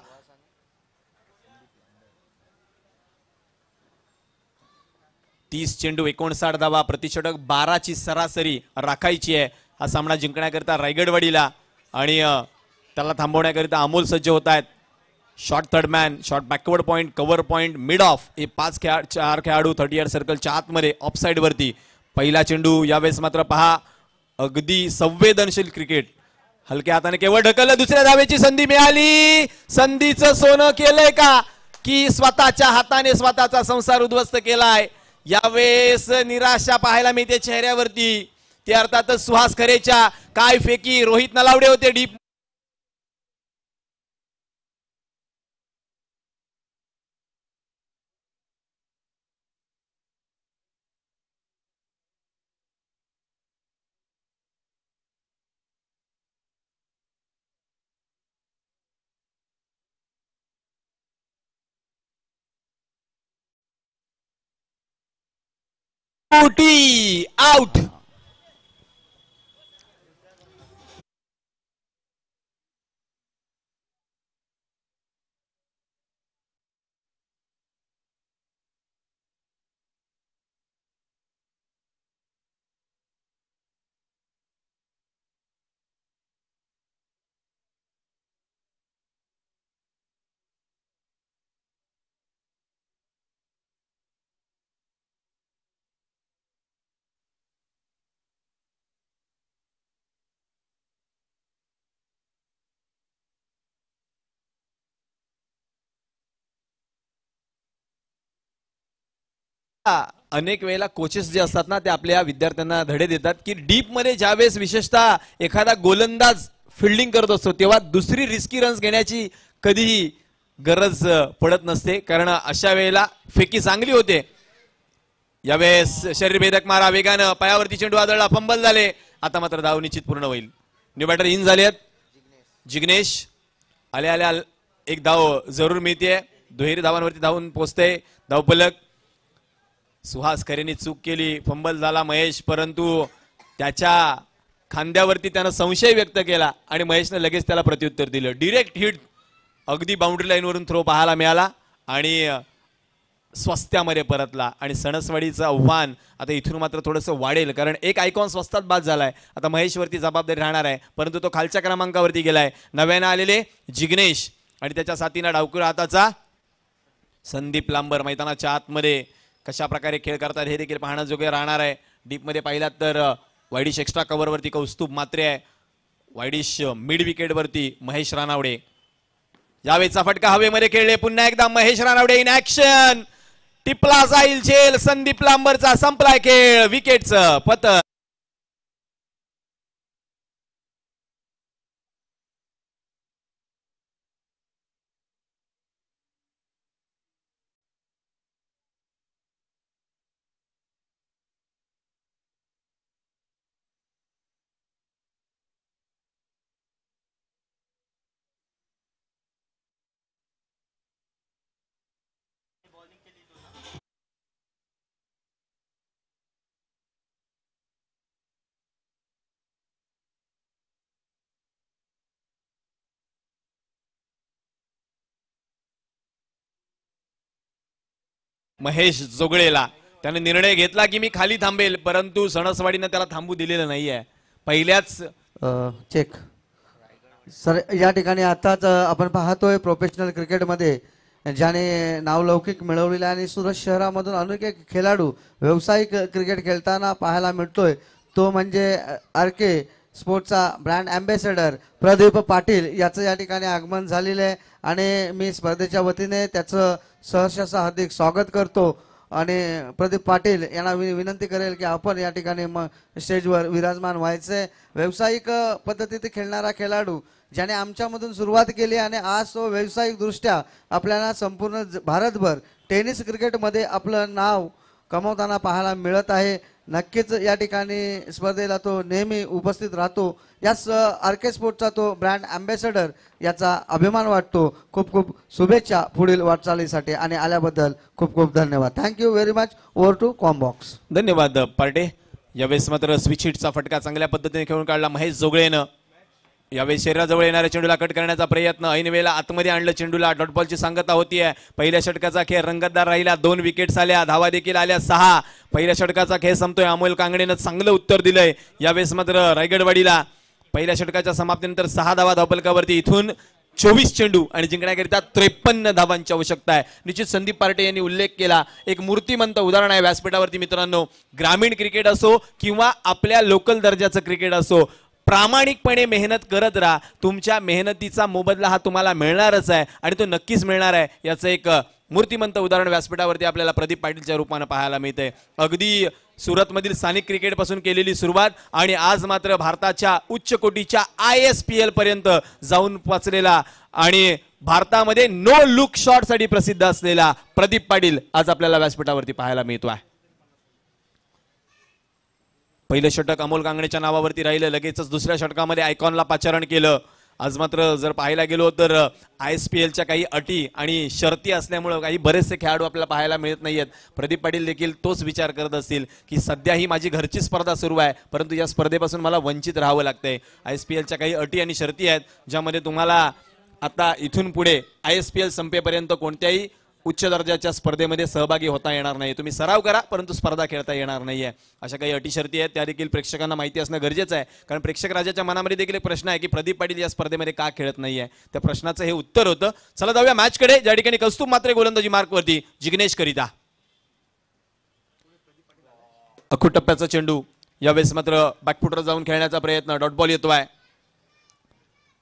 S1: 30 चेंडू 59 धावा, प्रतिषटक 12ची सरासरी राखायची आहे. हा सामना जिंकण्याकरिता रायगडवाडीला आणि त्याला थांबवण्याकरिता अमोल सज्ज होत आहेत. Short third man, short backward point, cover point, mid of हे 4 खेळाडू 30 यार्ड सर्कलच्या आतमध्ये ऑफ साइड वरती. पहिला चेंडू यावेळेस मात्र पहा अगदी संवेदनशील क्रिकेट. हलक्या हाताने केवळ ढकललं. दुसऱ्या धावेची संधी मिळाली. संधीचं सोनं केलंय का की स्वतःच्या हाताने स्वतःचा संसार उद्ध्वस्त केलाय. यावेळेस निराशा पाहायला मिळते चेहऱ्यावरती. ते अर्थातच सुहास खरेच्या. काय फेकी, रोहित नलावडे होते डीप. आउट. अनेक वेळेला कोचेस जे असतात ना ते आपल्या विद्यार्थ्यांना धडे देतात की डीप मध्ये ज्यावेळेस विशेषतः एखादा गोलंदाज फिल्डिंग करत असतो तेव्हा दुसरी रिस्की रन्स घेण्याची कधीही गरज पडत नसते, कारण अशा वेळेला फेकी चांगली होते. यावेळेस शरीरभेदक मारा वेगानं, पायावरती चेंडू आदळला, फंबल झाले. आता मात्र धाव निश्चित पूर्ण होईल. न्यू बॅटर इन झाले आहेत. जिग्नेश आल्या आल्या एक धाव जरूर मिळते. दुहेरी धावांवरती धावून पोहोचते धावफलक. सुहास खरेने चूक केली, फंबल झाला महेश, परंतु त्याच्या खांद्यावरती त्यानं संशय व्यक्त केला आणि महेशने लगेच त्याला प्रत्युत्तर दिलं. डिरेक्ट हिट अगदी बाउंड्री लाईनवरून थ्रो पाहायला मिळाला आणि स्वस्त्यामध्ये परतला. आणि सणसवाडीचं आव्हान आता इथून मात्र थोडंसं वाढेल, कारण एक आयकॉन स्वस्तात बाद झालाय. आता महेशवरती जबाबदारी राहणार आहे, परंतु तो खालच्या क्रमांकावरती गेलाय. नव्यानं आलेले जिग्नेश आणि त्याच्या साथीनं डावकुरा हाताचा संदीप लांबर मैदानाच्या आतमध्ये कशा प्रकारे खेळ करतात हे देखील पाहण्याजोगे राहणार आहे. डीप मध्ये पाहिलात तर वायडिश एक्स्ट्रा कव्हर वरती कौस्तुभ मात्रे आहे. वायडिश मिड विकेट वरती महेश रानावडे. यावेळेचा फटका हवेमध्ये खेळले. पुन्हा एकदा महेश रानावडे इन ऍक्शन. टिपला जाईल झेल. संदीप लांबरचा संपलाय खेळ. विकेटचं पतन. महेश जोगळेला. त्याने निर्णय घेतला की मी खाली थांबेल, परंतु सणसवाडीनं त्याला थांबू दिलेलं नाहीये. पहिल्याच
S2: चेक सर, या ठिकाणी आताच आपण पाहतोय प्रोफेशनल क्रिकेटमध्ये ज्याने नावलौकिक मिळवलेला आणि सुरत शहरामधून अनेक खेळाडू व्यावसायिक क्रिकेट खेळताना पाहायला मिळतोय, तो म्हणजे RK स्पोर्ट्सचा ब्रँड अँबॅसेडर प्रदीप पाटील याचं या ठिकाणी आगमन झालेलं आहे आणि मी स्पर्धेच्या वतीने त्याचं सहर्ष हार्दिक स्वागत करतो. आणि प्रदीप पाटील यांना विनंती करेल की आपण या ठिकाणी स्टेजवर विराजमान व्हायचे. व्यावसायिक पद्धतीने खेळणारा खेळाडू ज्याने आमच्यामधून सुरुवात केली आणि आज तो व्यावसायिकदृष्ट्या आपल्याला संपूर्ण भारतभर टेनिस क्रिकेटमध्ये आपलं नाव कमवताना पाहायला मिळत आहे. नक्कीच या ठिकाणी स्पर्धेला तो नेहमी उपस्थित राहतो. याच RK स्पोर्ट्सचा तो ब्रँड अँबॅसेडर याचा अभिमान वाटतो. खूप खूप शुभेच्छा पुढील वाटचालीसाठी आणि आल्याबद्दल खूप खूप धन्यवाद. Thank you very much. Over to combox.
S1: धन्यवाद पार्टे. यावेळेस मात्र स्विच हिटचा फटका चांगल्या पद्धतीने खेळून काढला महेश जोगळेनं. यावेळेस शरीराजवळ येणाऱ्या चेंडूला कट करण्याचा प्रयत्न, ऐन वेळेला आतमध्ये आणलं चेंडूला. डॉट बॉलची सांगता होतीये. पहिल्या षटकाचा खेळ रंगतदार राहिला. 2 विकेट्स आल्या, धावा देखील आल्या 6. पहिल्या षटकाचा खेळ संपतोय. अमोल कांगणेनं चांगलं उत्तर दिलंय. यावेळेस मात्र रायगडवाडीला पहिल्या षटकाच्या समाप्तीनंतर 6 धावा धावफलकावरती. इथून 24 चेंडू आणि जिंकण्याकरिता 53 धावांची आवश्यकता आहे. निश्चित संदीप पार्टे यांनी उल्लेख केला, एक मूर्तिमंत उदाहरण आहे व्यासपीठावरती मित्रांनो. ग्रामीण क्रिकेट असो किंवा आपल्या लोकल दर्जाचं क्रिकेट असो, प्रामाणिकपणे मेहनत करत राहा. तुमच्या मेहनतीचा मोबदला हा तुम्हाला मिळणारच आहे आणि तो नक्कीच मिळणार आहे. याचं एक मूर्तिमंत उदाहरण व्यासपीठावरती आपल्याला प्रदीप पाटीलच्या रूपाने पाहायला मिळते. अगदी सुरतमधील स्थानिक क्रिकेट पासून केलेली सुरुवात आणि आज मात्र भारताच्या उच्च कोटीच्या ISPL पर्यंत जाऊन पोचलेला आणि भारतामध्ये नो लुक शॉट साठी प्रसिद्ध असलेला प्रदीप पाटील आज आपल्याला व्यासपीठावरती पाहायला मिळतोय. पहिलं षटक अमोल कांगणेच्या नावावरती राहिलं. लगेचच दुसऱ्या षटकामध्ये आयकॉनला पाचारण केलं. आज मात्र जर पाहायला गेलो तर ISPLच्या काही अटी आणि शर्ती असल्यामुळे काही बरेचसे खेळाडू आपल्याला पाहायला मिळत नाहीयेत. प्रदीप पाटील देखील तोच विचार करत असतील की सध्या ही माझी घरची स्पर्धा सुरू आहे, परंतु या स्पर्धेपासून मला वंचित राहावं लागतंय. ISPLच्या काही अटी आणि शर्ती आहेत ज्यामध्ये तुम्हाला आता इथून पुढे ISPL संपेपर्यंत कोणत्याही उच्च दर्जाच्या स्पर्धेमध्ये सहभागी होता येणार नाही. तुम्ही सराव करा परंतु स्पर्धा खेळता येणार नाहीये. अशा काही अटी शर्ती आहेत, त्या देखील प्रेक्षकांना माहिती असणं गरजेचं आहे. कारण प्रेक्षक राजाच्या मनामध्ये देखील एक प्रश्न आहे की प्रदीप पाटील या स्पर्धेमध्ये का खेळत नाहीये. त्या प्रश्नाचं हे उत्तर होतं. चला जाऊया मॅचकडे, ज्या ठिकाणी कौस्तुभ मात्रे गोलंदाजी मार्कवरती जिग्नेश करिता. अखूट टप्प्याचा चेंडू. यावेळेस मात्र बॅकफुटर जाऊन खेळण्याचा प्रयत्न. डॉट बॉल येतोय.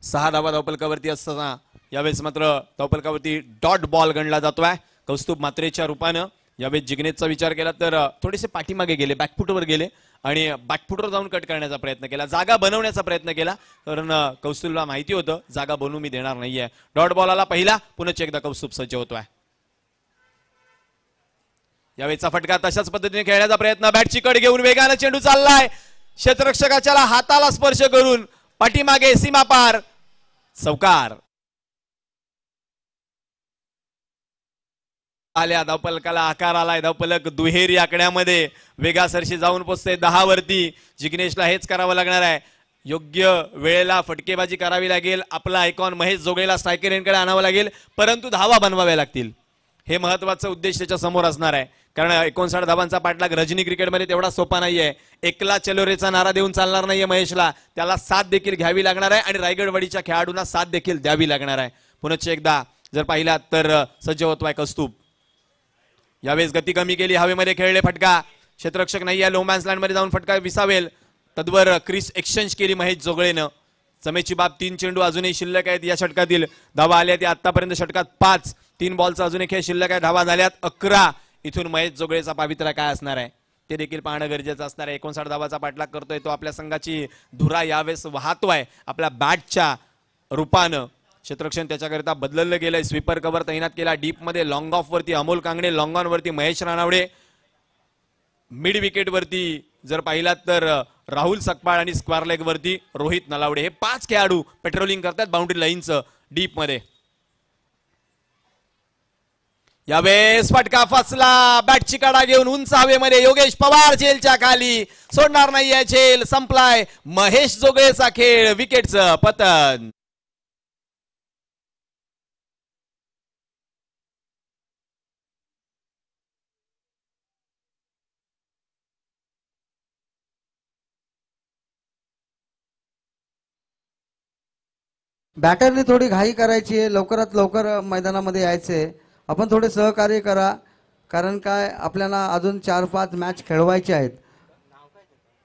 S1: 6 धावा धावफलकावरती असताना यावेळेस मात्र धावफलकावरती डॉट बॉल गणला जातोय कौस्तुभ मात्रेच्या रूपानं. यावेळेस जिग्नेशचा विचार केला तर थोडेसे पाठीमागे गेले, बॅकफुटवर गेले आणि बॅकफुटवर जाऊन कट करण्याचा प्रयत्न केला, जागा बनवण्याचा प्रयत्न केला. कारण कौस्तुभला माहिती होतं जागा बनवू मी देणार नाहीये. डॉट बॉल आला पहिला. पुन्हा एकदा कौस्तुभ सज्ज होतोय. यावेळेचा फटका तशाच पद्धतीने खेळण्याचा प्रयत्न. बॅटची कड घेऊन वेगानं चेंडू चाललाय. क्षेत्ररक्षकाच्या हाताला स्पर्श करून पाठीमागे सीमा पार. चौकार. आल्या धावफलकाला आकार आलाय. धावफलक दुहेरी आकड्यामध्ये वेगासरशी जाऊन पोहोचते 10 वरती. जिग्नेशला हेच करावं लागणार आहे. योग्य वेळेला फटकेबाजी करावी लागेल. आपला आयकॉन महेश जोगळेला स्ट्रायकर एंडकडे आणावं लागेल, परंतु धावा बनवाव्या लागतील. हे महत्वाचं उद्देश त्याच्या समोर असणार आहे. कारण 59 धावांचा पाठलाग रजनी क्रिकेटमध्ये तेवढा सोपा नाहीये. एकला चलोरेचा नारा देऊन चालणार नाहीये महेशला. त्याला साथ देखील घ्यावी लागणार आहे आणि रायगडवाडीच्या खेळाडूंना साथ देखील द्यावी लागणार आहे. पुन्हा एकदा जर पाहिला तर सज्ज होतोय कौस्तुभ. यावेळेस गती कमी केली, हवेमध्ये खेळले. फटका. क्षेत्ररक्षक नाही आहे. लोमॅन्स लँड मध्ये जाऊन फटका विसावेल. तद्वर क्रिस एक्सचेंज केली महेश जोगळेनं. जमेची बाब. 3 चेंडू अजूनही शिल्लक आहेत या षटकातील. धावा आल्या ती आतापर्यंत षटकात 5. 3 बॉलचा अजून एक खेळ शिल्लक आहे. धावा झाल्यात 11. इथून महेश जोगळेचा पावित्र्य काय असणार आहे ते देखील पाहणं गरजेचं असणार आहे. 59 धावाचा पाठलाग करतोय तो. आपल्या संघाची धुरा यावेळेस वाहतोय आपल्या बॅटच्या रूपानं. क्षेत्ररक्षण त्याच्याकरिता बदललं गेलंय. स्वीपर कव्हर तैनात केला. डीप मध्ये लॉंग ऑफ वरती अमोल कांगणे, लॉंग ऑन वरती महेश रानावडे. मिड विकेट वरती जर पाहिलात तर राहुल सकपाळ आणि स्क्वेअर लेग वरती रोहित नलावडे. हे 5 खेळाडू पेट्रोलिंग करतात बाउंड्री लाईनचं डीप मध्ये. यावेळेस फटका फसला. बॅटची कडा घेऊन उंच हवेमध्ये योगेश पवार झेलच्या खाली. सोडणार नाहीये झेल. संपलाय महेश जोगळेचा खेळ. विकेटचं पतन.
S2: बॅटरने थोडी घाई करायची आहे, लवकरात लवकर मैदानामध्ये यायचे. आपण थोडे सहकार्य करा, कारण काय आपल्याला अजून 4-5 मॅच खेळवायचे आहेत.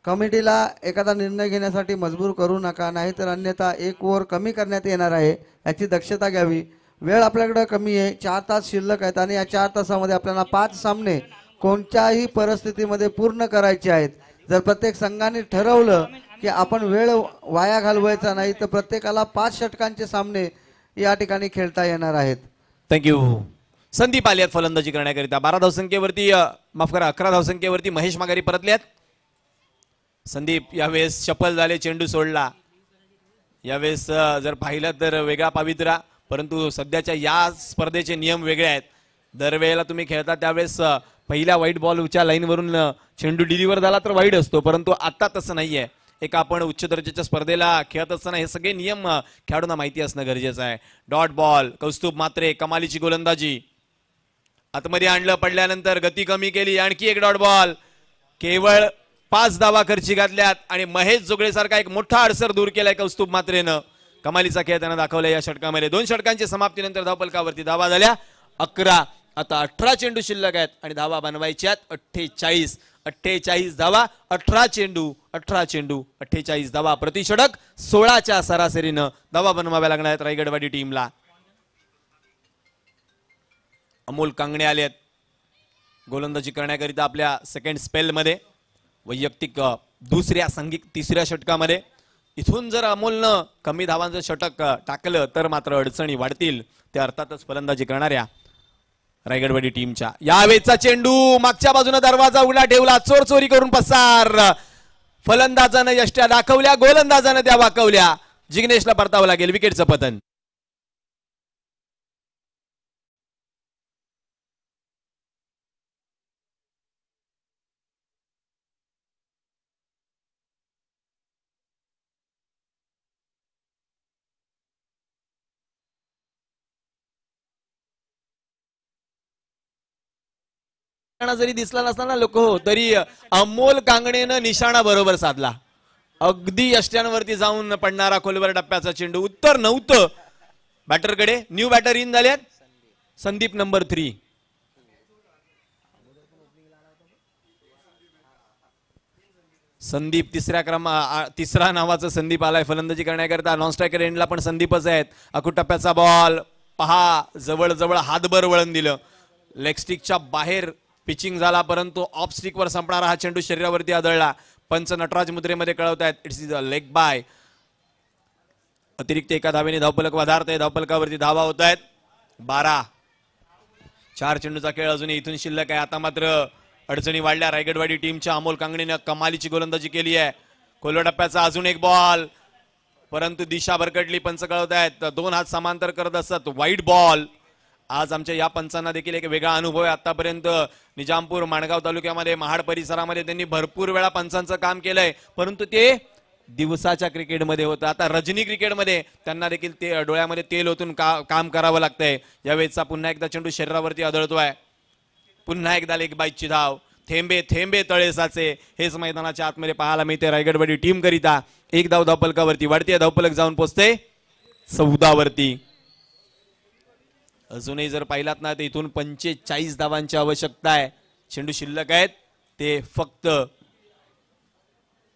S2: कमिटीला एखादा निर्णय घेण्यासाठी मजबूर करू नका, नाहीतर अन्यथा 1 ओव्हर कमी करण्यात येणार आहे, याची दक्षता घ्यावी. वेळ आपल्याकडे कमी आहे, 4 तास शिल्लक आहेत आणि या 4 तासामध्ये आपल्याला 5 सामने कोणत्याही परिस्थितीमध्ये पूर्ण करायचे आहेत. जर प्रत्येक संघाने ठरवलं की आपण वेळ वाया घालवायचा नाही, तर प्रत्येकाला 5 षटकांचे सामने या ठिकाणी खेळता येणार आहेत.
S1: थँक्यू. संदीप आले आहेत फलंदाजी करण्याकरिता. 12 धावसंख्येवरती माफ करा 11 धावसंख्येवरती महेश माघारी परतले आहेत. संदीप यावेळेस चपल झाले, चेंडू सोडला. यावेळेस जर पाहिलं तर वेगळा पावित्रा, परंतु सध्याच्या या स्पर्धेचे नियम वेगळे आहेत. दरवेळेला तुम्ही खेळता त्यावेळेस पहिल्या वाईट बॉलच्या लाईनवरून चेंडू डिलिव्हर झाला तर वाईट असतो, परंतु आता तसं नाहीये. एक आपण उच्च दर्जाच्या स्पर्धेला खेळत असताना हे सगळे नियम खेळाडूंना माहिती असणं गरजेचं आहे. डॉट बॉल, कौस्तुभ मात्रे कमालीची गोलंदाजी. आतमध्ये आणलं, पडल्यानंतर गती कमी केली, आणखी एक डॉट बॉल. केवळ 5 धावा खर्ची घातल्यात आणि महेश जोगळे सारखा एक मोठा अडसर दूर केलाय कौस्तुभ मात्रेनं. कमालीचा खेळ त्यांना दाखवलाय या षटकामध्ये. 2 षटकांची समाप्तीनंतर धावफलकावरती धावा झाल्या 11. आता 18 चेंडू शिल्लक आहेत आणि धावा बनवायच्यात 48. 48 धावा, 18 चेंडू 48 धावा प्रति षटक. 16च्या सरासरीनं धावा बनवाव्या लागणार आहेत रायगडवाडी टीमला. अमोल कांगणे आले आहेत गोलंदाजी करण्याकरिता आपल्या सेकंड स्पेल मध्ये. वैयक्तिक दुसऱ्या सांघिक तिसऱ्या षटकामध्ये इथून जर अमोलनं कमी धावांचं षटक टाकलं तर मात्र अडचणी वाढतील. ते अर्थातच फलंदाजी करणाऱ्या रायगडवाडी टीमच्या. यावेळेचा चेंडू मागच्या बाजूने दरवाजा उघडा ठेवला, चोर चोरी करून पसार. फलंदाजानं यष्ट्या दाखवल्या, गोलंदाजानं त्या वाकवल्या. जिग्नेशला परतावं लागेल, विकेटचं पतन. जरी दिसला नसताना लोक हो तरी अमोल कांगणेनं निशाणा बरोबर साधला. अगदी यष्ट्यांवरती जाऊन पडणारा खोलवर टप्प्याचा चेंडू. उत्तर नव्हतं बॅटरकडे. न्यू बॅटर इन झाले संदीप नंबर 3. संदीप तिसरा नावाचा संदीप आलाय फलंदाजी करण्याकरता. नॉन स्ट्रायकर एंडला पण संदीपच आहेत. अकूट टप्प्याचा बॉल पहा, जवळ जवळ हातभर वळण दिलं. लेग स्टिकच्या बाहेर पिचिंग झाला, परंतु ऑफ स्टिकवर संपणारा हा चेंडू शरीरावरती आदळला. पंच नटराज मुद्रेमध्ये कळवतायत it's is a leg bye. अतिरिक्त 1 धावेने धावफलक वधारतंय. धावफलकावरती धावा होत आहेत 12. 4 चेंडूचा खेळ अजूनही इथून शिल्लक आहे. आता मात्र अडचणी वाढल्या रायगडवाडी टीमच्या. अमोल कांगणेनं कमालीची गोलंदाजी केली आहे. खोलवर टप्प्याचा अजून एक बॉल, परंतु दिशा भरकटली. पंच कळवतायत 2 हात समांतर करत असत. वाईट बॉल. आज आमच्या या पंचांना देखील एक वेगळा अनुभव आहे. आतापर्यंत निजामपूर माणगाव तालुक्यामध्ये महाड परिसरामध्ये त्यांनी भरपूर वेळा पंचांचं काम केलंय, परंतु ते दिवसाच्या क्रिकेटमध्ये होतं. आता रजनी क्रिकेटमध्ये त्यांना देखील ते डोळ्यामध्ये तेल ओतून काम करावं लागतंय. यावेळेचा पुन्हा एकदा चेंडू शरीरावरती आदळतोय. पुन्हा एकदा लेग बाईची धाव. थेंबे थेंबे तळे साचे हेच मैदानाच्या आतमध्ये पाहायला मिळते रायगडवाडी टीम करिता. 1 धाव धावफलकावरती वाढते. धावफलक जाऊन पोहोचते 14 वरती. अजूनही जर पाहिलात ना तर इथून 45 धावांची आवश्यकता आहे. चेंडू शिल्लक आहेत ते फक्त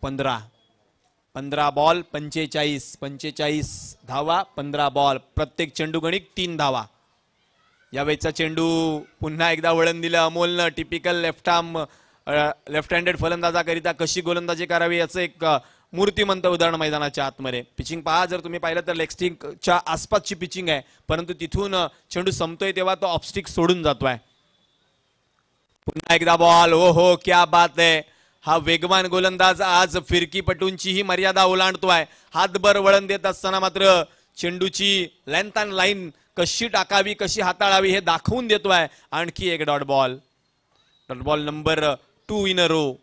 S1: 15 बॉल 45 धावा 15 बॉल. प्रत्येक चेंडू गणिक 3 धावा. यावेळेचा चेंडू पुन्हा एकदा वळण दिलं अमोलनं. टिपिकल लेफ्ट हँडेड फलंदाजाकरिता कशी गोलंदाजी करावी याचं एक मूर्तिमंत उदाहरण मैदानाच्या आतमध्ये. पिचिंग पहा, जर तुम्ही पाहिलं तर लेग स्टिकच्या आसपासची पिचिंग आहे, परंतु तिथून चेंडू संपतोय तेव्हा तो ऑफ स्टिक सोडून जातोय. पुन्हा एकदा बॉल. ओ हो क्या बात आहे. हा वेगवान गोलंदाज आज फिरकीपटूंचीही मर्यादा ओलांडतोय. हातभर वळण देत असताना मात्र चेंडूची लेंथ अँड लाईन कशी टाकावी, कशी हाताळावी हे दाखवून देतोय. आणखी एक dot ball. Dot ball number 2 in a row.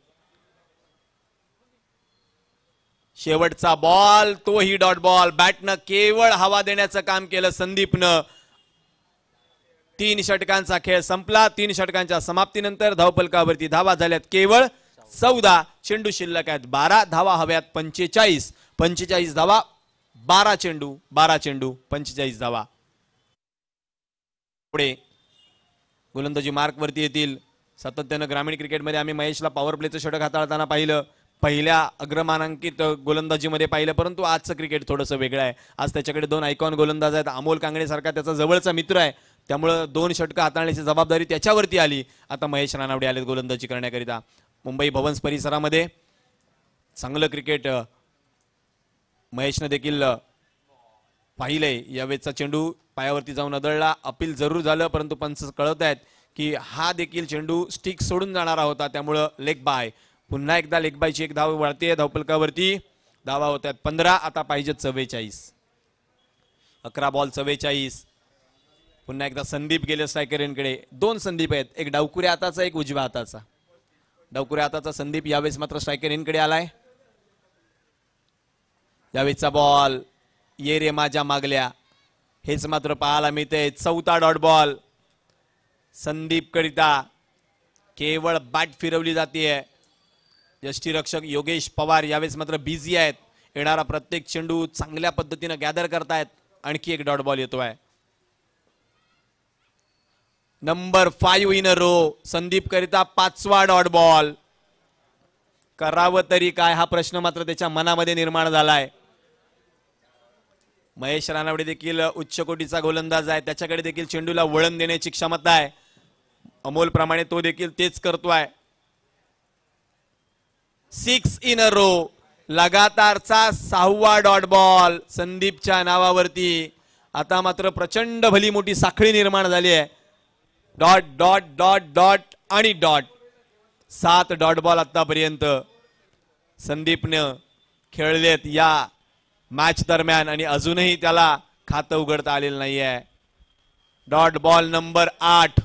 S1: शेवटचा बॉल तोही डॉट बॉल. बॅटनं केवळ हवा देण्याचं काम केलं संदीपनं. 3 षटकांचा खेळ संपला. 3 षटकांच्या समाप्तीनंतर धावफलकावरती धावा झाल्यात केवळ 14. चेंडू शिल्लक आहेत 12. धावा हव्यात 45 धावा 12 चेंडू 45 धावा. पुढे गोलंदाजी मार्क वरती येतील. सातत्यानं ग्रामीण क्रिकेटमध्ये आम्ही महेशला पॉवर प्लेचं षटक हाताळताना पाहिलं, पहिल्या अग्रमानांकित गोलंदाजीमध्ये पाहिलं, परंतु आजचं क्रिकेट थोडंसं वेगळं आहे. आज त्याच्याकडे 2 आयकॉन गोलंदाज आहेत. अमोल कांगणे सारखा त्याचा जवळचा मित्र आहे, त्यामुळं 2 षटकं हाताळण्याची जबाबदारी त्याच्यावरती आली. आता महेश रानावडे आलेत गोलंदाजी करण्याकरिता. मुंबई भवन्स परिसरामध्ये चांगलं क्रिकेट महेशनं देखील पाहिलंय. यावेळेचा चेंडू पायावरती जाऊन आदळला. अपील जरूर झालं, परंतु पंच कळत आहेत की हा देखील चेंडू स्टिक सोडून जाणारा होता, त्यामुळं लेग बाय. पुन्हा एकदा लेग बायची एक धाव वाढते धावफलकावरती. धावा होत आहेत 15. आता पाहिजेत 44. 11 बॉल 44. पुन्हा एकदा संदीप गेले स्ट्रायकर यांकडे. 2 संदीप आहेत, एक डावकुऱ्या हाताचा एक उजव्या हाताचा. डावकुऱ्या हाताचा संदीप यावेळेस मात्र स्ट्रायकर यांकडे आलाय. यावेळेचा बॉल ये रे माझ्या मागल्या, हेच मात्र पाहायला मिळते. 4था डॉट बॉल संदीप करिता. केवळ बॅट फिरवली जाते. यष्टीरक्षक योगेश पवार यावेळेस मात्र बिझी आहेत. येणारा प्रत्येक चेंडू चांगल्या पद्धतीने गॅदर करतायत. आणखी एक डॉट बॉल येतोय. Number 5 in a row Sandeep करिता 5वा डॉट बॉल. करावं तरी काय हा प्रश्न मात्र त्याच्या मनामध्ये निर्माण झालाय. महेश रानावडे देखील उच्च कोटीचा गोलंदाज आहे, त्याच्याकडे देखील चेंडूला वळण देण्याची क्षमता आहे. अमोल प्रमाणे तो देखील तेच करतोय. 6 इन अ रो लगातारचा 6वा डॉट बॉल संदीपच्या नावावरती. आता मात्र प्रचंड भली मोठी साखळी निर्माण झाली आहे. डॉट डॉट डॉट डॉट आणि डॉट. 7 डॉट बॉल आतापर्यंत संदीपनं खेळलेत या मॅच दरम्यान आणि अजूनही त्याला खातं उघडता आलेलं नाहीये. डॉट बॉल नंबर 8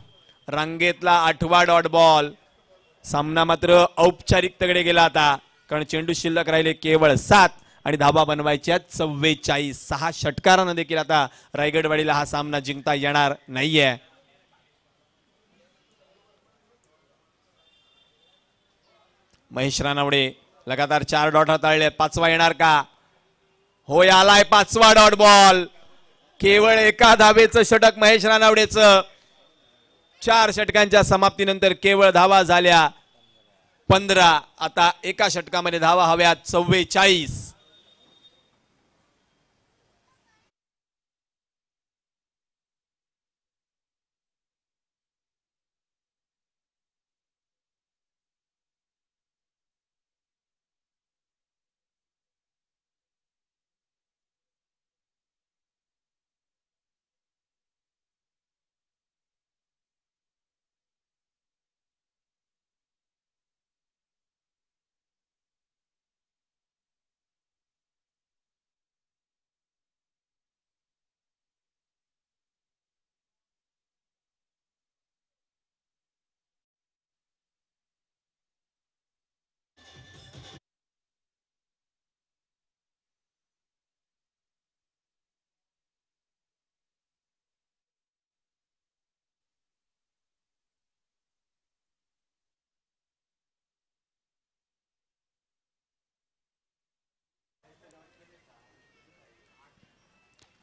S1: रांगेतला 8वा डॉट बॉल. सामना मात्र औपचारिकतेकडे गेला आता, कारण चेंडू शिल्लक राहिले केवळ 7 आणि धाबा बनवायच्या 44. 6 षटकारानं देखील आता रायगडवाडीला हा सामना जिंकता येणार नाहीये. महेश रानावडे लगातार 4 डॉट हाताळले. 5वा येणार का? होय, आलाय 5वा डॉट बॉल. केवळ एका धावेचं षटक महेश रानावडेचं. 4 षटकांच्या समाप्तीनंतर केवळ धावा झाल्या 15. आता एका षटकामध्ये धावा हव्यात 44.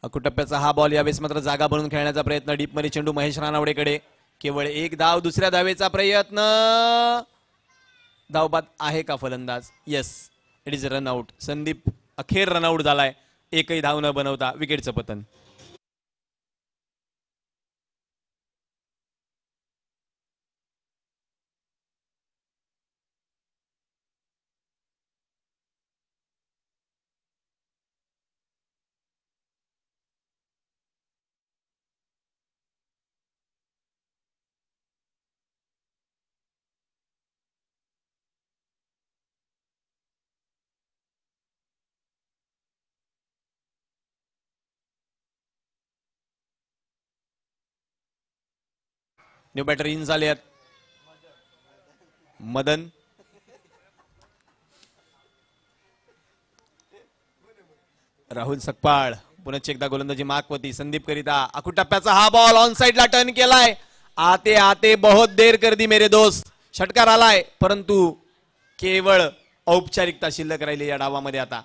S1: अकुटप्प्याचा हा बॉल यावेळेस मात्र जागा बनवून खेळण्याचा प्रयत्न. डीपमध्ये चेंडू महेश रानावडेकडे. केवळ एक धाव. दुसऱ्या धावेचा प्रयत्न. धावबाद आहे का फलंदाज? Yes, it is run out. Sandeep अखेर रनआउट झालाय एकही धाव न बनवता. विकेटचं पतन. न्यू बॅटर इन झाले आहेत. मदन राहुल सकपाळ पुन्हा एकदा गोलंदाजी माकवती. संदीप करिता अकुटप्प्याचा हा बॉल ऑन साइडला टर्न केलाय. आते आते बहुत देर कर दी मेरे दोस्त. षटकार आलाय, परंतु केवळ औपचारिकता शिल्लक राहिली या डावामध्ये. आता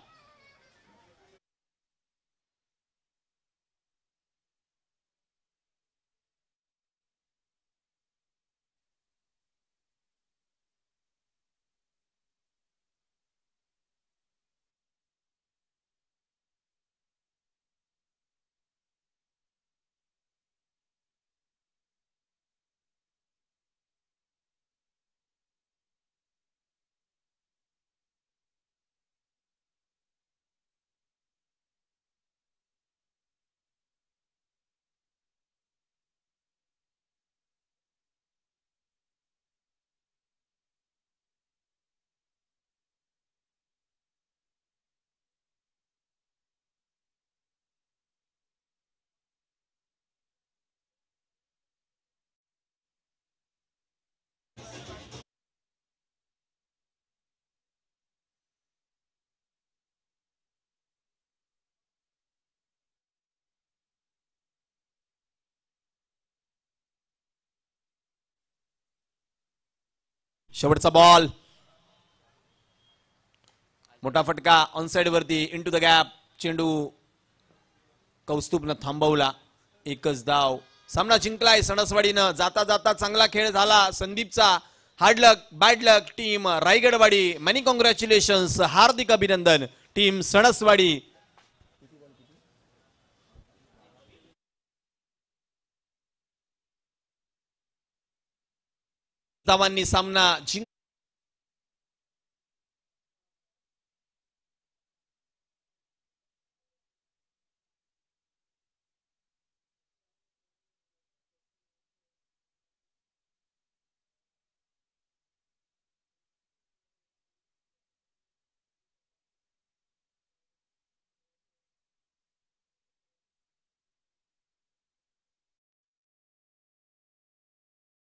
S1: शेवटचा बॉल, मोठा फटका ऑनसाइड वरती, इनटू द गॅप. चेंडू कौस्तुभनं थांबवला. एकच धाव. सामना जिंकलाय सणसवाडीनं. जाता जाता चांगला खेळ झाला संदीपचा. हार्ड लक, बॅड लक टीम रायगडवाडी. मॅनी कॉंग्रॅच्युलेशन्स, हार्दिक अभिनंदन टीम सणसवाडी. धावांनी सामना जिंक